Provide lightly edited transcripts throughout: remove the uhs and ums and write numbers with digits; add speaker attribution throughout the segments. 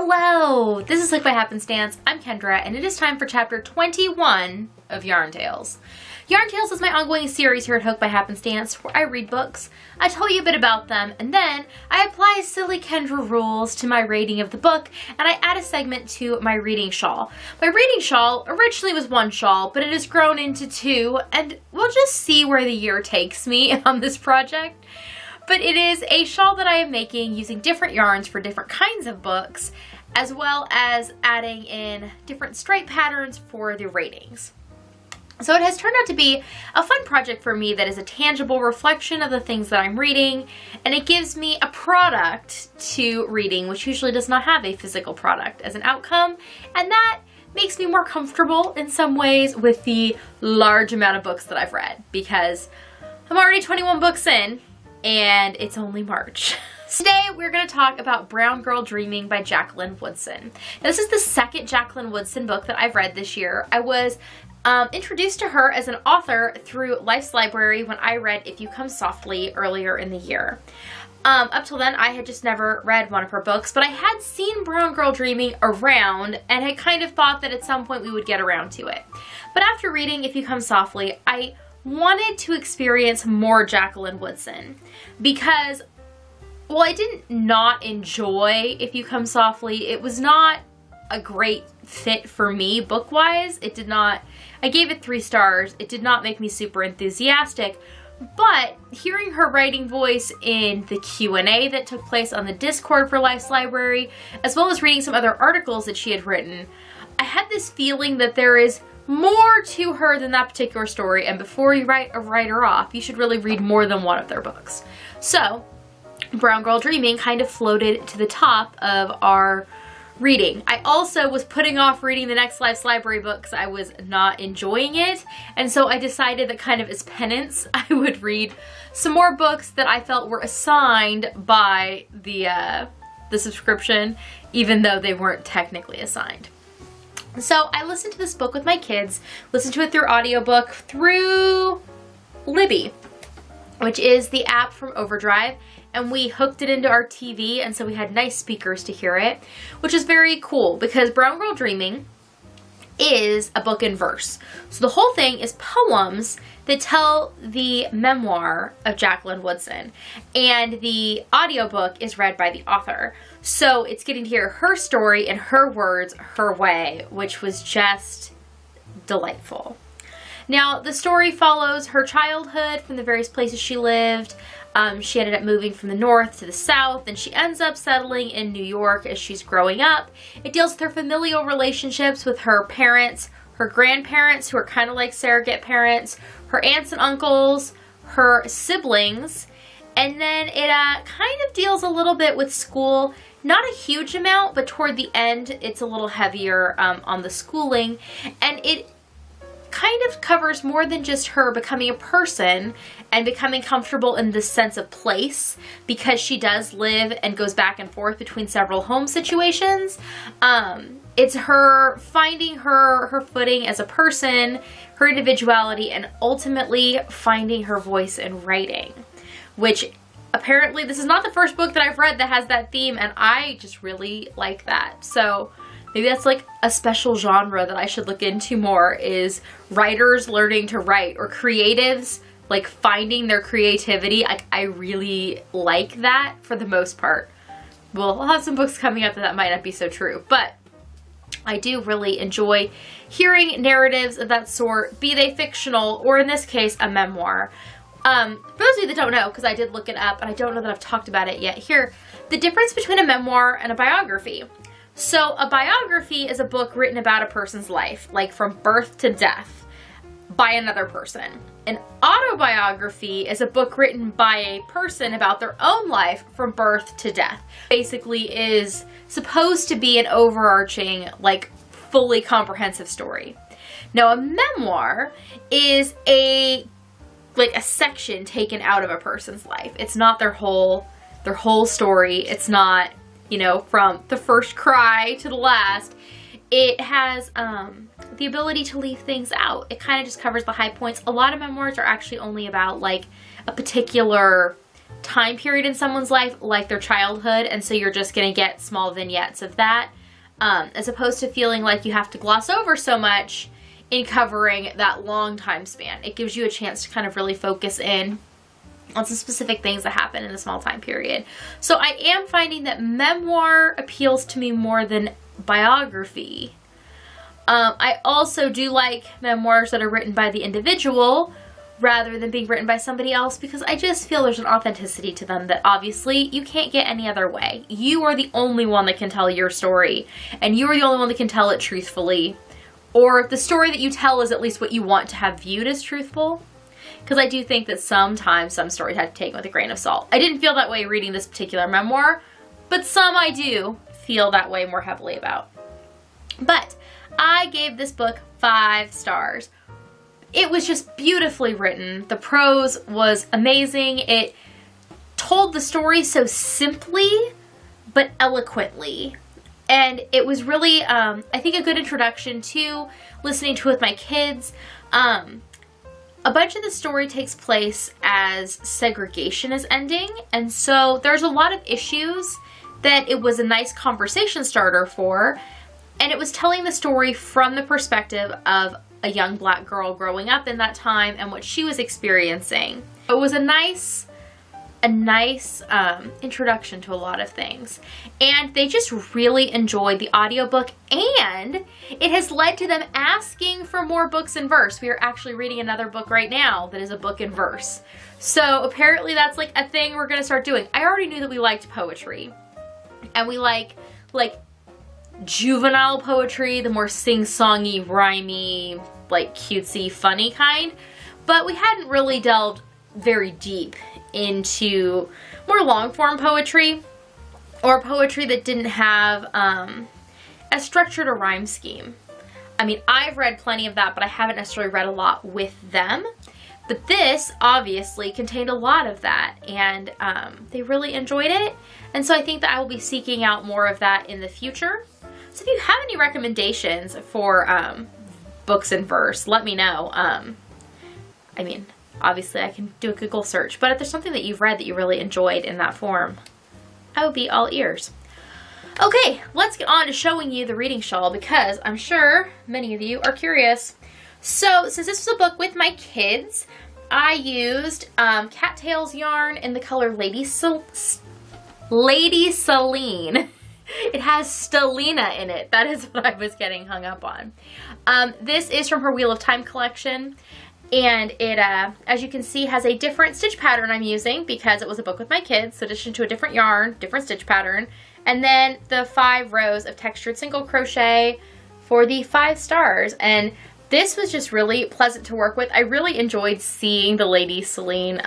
Speaker 1: Hello! This is Hooked by Happenstance. I'm Kendra, and it is time for chapter 21 of Yarn Tales. Yarn Tales is my ongoing series here at Hooked by Happenstance where I read books, I tell you a bit about them, and then I apply silly Kendra rules to my rating of the book, and I add a segment to my reading shawl. My reading shawl originally was one shawl, but it has grown into two, and we'll just see where the year takes me on this project. But it is a shawl that I am making using different yarns for different kinds of books, as well as adding in different stripe patterns for the ratings. So it has turned out to be a fun project for me that is a tangible reflection of the things that I'm reading, and it gives me a product to reading, which usually does not have a physical product as an outcome, and that makes me more comfortable in some ways with the large amount of books that I've read, because I'm already 21 books in, and it's only March. Today we're going to talk about Brown Girl Dreaming by Jacqueline Woodson. Now, this is the second Jacqueline Woodson book that I've read this year. I was introduced to her as an author through Life's Library when I read If You Come Softly earlier in the year. Up till then, I had just never read one of her books, but I had seen Brown Girl Dreaming around and had kind of thought that at some point we would get around to it. But after reading If You Come Softly, I wanted to experience more Jacqueline Woodson because, well, I didn't not enjoy If You Come Softly. It was not a great fit for me book-wise. It did not, I gave it 3 stars. It did not make me super enthusiastic, but hearing her writing voice in the Q&A that took place on the Discord for Life's Library, as well as reading some other articles that she had written, I had this feeling that there is more to her than that particular story, and before you write a writer off, you should really read more than one of their books. So, Brown Girl Dreaming kind of floated to the top of our reading. I also was putting off reading the next Life's Library book because I was not enjoying it, and so I decided that kind of as penance, I would read some more books that I felt were assigned by the subscription, even though they weren't technically assigned. So I listened to this book with my kids, listened to it through audiobook through Libby, which is the app from Overdrive, and we hooked it into our TV, and so we had nice speakers to hear it, which is very cool because Brown Girl Dreaming is a book in verse. So the whole thing is poems that tell the memoir of Jacqueline Woodson, and the audiobook is read by the author. So it's getting to hear her story in her words, her way, which was just delightful. Now, the story follows her childhood from the various places she lived. She ended up moving from the north to the south, and she ends up settling in New York as she's growing up. It deals with her familial relationships with her parents, her grandparents, who are kind of like surrogate parents, her aunts and uncles, her siblings, and then it kind of deals a little bit with school. Not a huge amount, but toward the end, it's a little heavier on the schooling, and it kind of covers more than just her becoming a person and becoming comfortable in this sense of place, because she does live and goes back and forth between several home situations. It's her finding her footing as a person, her individuality, and ultimately finding her voice in writing, which apparently this is not the first book that I've read that has that theme, and I just really like that. So maybe that's like a special genre that I should look into more, is writers learning to write, or creatives like finding their creativity. I really like that for the most part. Well, I'll have some books coming up that might not be so true, but I do really enjoy hearing narratives of that sort, be they fictional or in this case a memoir. For those of you that don't know, because I did look it up and I don't know that I've talked about it yet here, the difference between a memoir and a biography. So a biography is a book written about a person's life, like from birth to death, by another person. An autobiography is a book written by a person about their own life from birth to death. Basically is supposed to be an overarching, like, fully comprehensive story. Now a memoir is a section taken out of a person's life. It's not their whole story. It's not, you know, from the first cry to the last. It has the ability to leave things out. It kind of just covers the high points. A lot of memoirs are actually only about like a particular time period in someone's life, like their childhood, and so you're just going to get small vignettes of that, as opposed to feeling like you have to gloss over so much in covering that long time span. It gives you a chance to kind of really focus in on some specific things that happen in a small time period. So I am finding that memoir appeals to me more than biography. I also do like memoirs that are written by the individual rather than being written by somebody else, because I just feel there's an authenticity to them that obviously you can't get any other way. You are the only one that can tell your story, and you are the only one that can tell it truthfully, or the story that you tell is at least what you want to have viewed as truthful. Because I do think that sometimes some stories have to be taken with a grain of salt. I didn't feel that way reading this particular memoir, but some I do feel that way more heavily about. But I gave this book 5 stars. It was just beautifully written. The prose was amazing. It told the story so simply, but eloquently. And it was really, I think, a good introduction to listening to it with my kids. A bunch of the story takes place as segregation is ending, and so there's a lot of issues that it was a nice conversation starter for, and it was telling the story from the perspective of a young Black girl growing up in that time and what she was experiencing. It was a nice introduction to a lot of things, and they just really enjoyed the audiobook, and it has led to them asking for more books in verse. We are actually reading another book right now that is a book in verse, so apparently that's like a thing we're gonna start doing. I already knew that we liked poetry, and we like juvenile poetry, the more sing-songy, rhymey, like cutesy, funny kind, but we hadn't really delved very deep into more long-form poetry, or poetry that didn't have as structured a rhyme scheme. I mean, I've read plenty of that, but I haven't necessarily read a lot with them. But this obviously contained a lot of that, and they really enjoyed it. And so I think that I will be seeking out more of that in the future. So if you have any recommendations for books in verse, let me know. I mean, obviously I can do a Google search, but if there's something that you've read that you really enjoyed in that form, I would be all ears. Okay, let's get on to showing you the reading shawl, because I'm sure many of you are curious. So since this was a book with my kids, I used cattails yarn in the color Lady Celine. It has Stelina in it. That is what I was getting hung up on. This is from her Wheel of Time collection. And it, as you can see, has a different stitch pattern I'm using because it was a book with my kids. So addition to a different yarn, different stitch pattern. And then the 5 rows of textured single crochet for the 5 stars. And this was just really pleasant to work with. I really enjoyed seeing the Lady Celine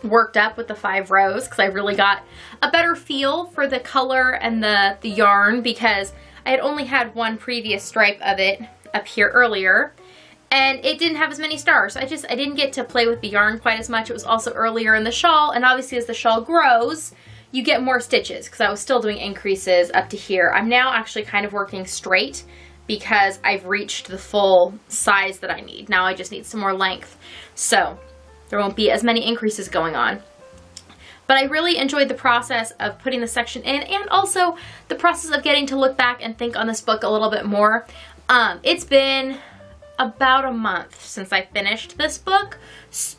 Speaker 1: worked up with the 5 rows, because I really got a better feel for the color and the yarn, because I had only had one previous stripe of it up here earlier. And it didn't have as many stars. So I didn't get to play with the yarn quite as much. It was also earlier in the shawl, and obviously as the shawl grows, you get more stitches, because I was still doing increases up to here. I'm now actually kind of working straight because I've reached the full size that I need. Now I just need some more length. So there won't be as many increases going on. But I really enjoyed the process of putting the section in, and also the process of getting to look back and think on this book a little bit more. It's been about a month since I finished this book,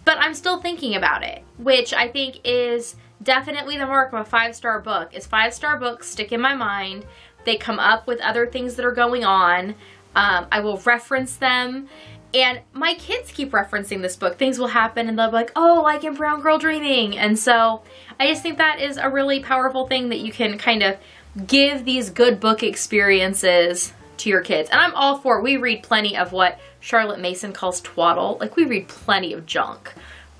Speaker 1: but I'm still thinking about it, which I think is definitely the mark of a 5-star book. Is 5-star books stick in my mind. They come up with other things that are going on. I will reference them, and my kids keep referencing this book. Things will happen and they'll be like, oh, like in Brown Girl Dreaming. And so I just think that is a really powerful thing, that you can kind of give these good book experiences to your kids. And I'm all for it. We read plenty of what Charlotte Mason calls twaddle. Like, we read plenty of junk.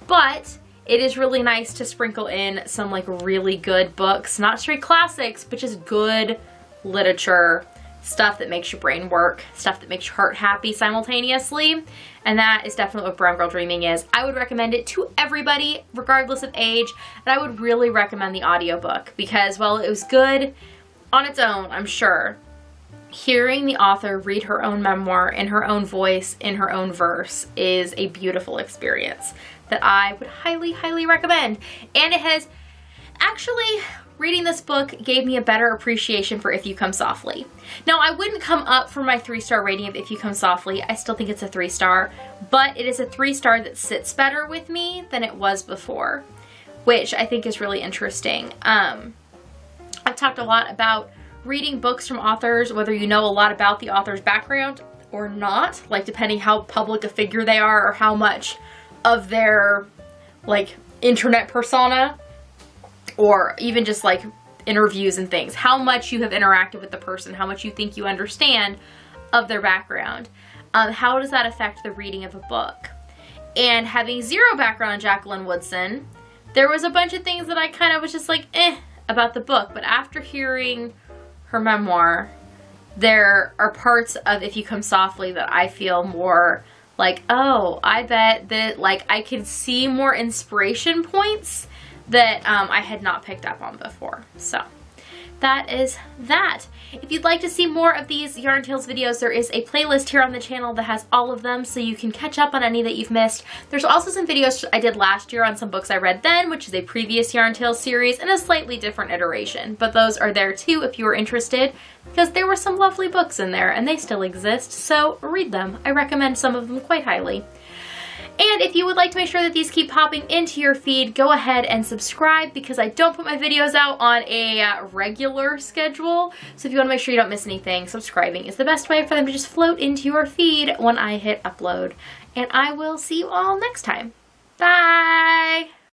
Speaker 1: But it is really nice to sprinkle in some like really good books, not straight classics, but just good literature, stuff that makes your brain work, stuff that makes your heart happy simultaneously. And that is definitely what Brown Girl Dreaming is. I would recommend it to everybody, regardless of age. And I would really recommend the audiobook, because while it was good on its own, I'm sure, hearing the author read her own memoir in her own voice, in her own verse, is a beautiful experience that I would highly, highly recommend. And it has actually, reading this book gave me a better appreciation for If You Come Softly. Now, I wouldn't come up for my 3-star rating of If You Come Softly. I still think it's a 3-star, but it is a 3-star that sits better with me than it was before, which I think is really interesting. I've talked a lot about reading books from authors, whether you know a lot about the author's background or not, like depending how public a figure they are or how much of their like internet persona or even just like interviews and things, how much you have interacted with the person, how much you think you understand of their background. How does that affect the reading of a book? And having zero background on Jacqueline Woodson, there was a bunch of things that I kind of was just like, about the book. But after hearing her memoir, there are parts of If You Come Softly that I feel more like, oh, I bet that like I could see more inspiration points that I had not picked up on before. So that is that. If you'd like to see more of these Yarn Tales videos, there is a playlist here on the channel that has all of them, so you can catch up on any that you've missed. There's also some videos I did last year on some books I read then, which is a previous Yarn Tales series in a slightly different iteration. But those are there too if you are interested, because there were some lovely books in there and they still exist, so read them. I recommend some of them quite highly. And if you would like to make sure that these keep popping into your feed, go ahead and subscribe, because I don't put my videos out on a regular schedule. So if you want to make sure you don't miss anything, subscribing is the best way for them to just float into your feed when I hit upload. And I will see you all next time. Bye!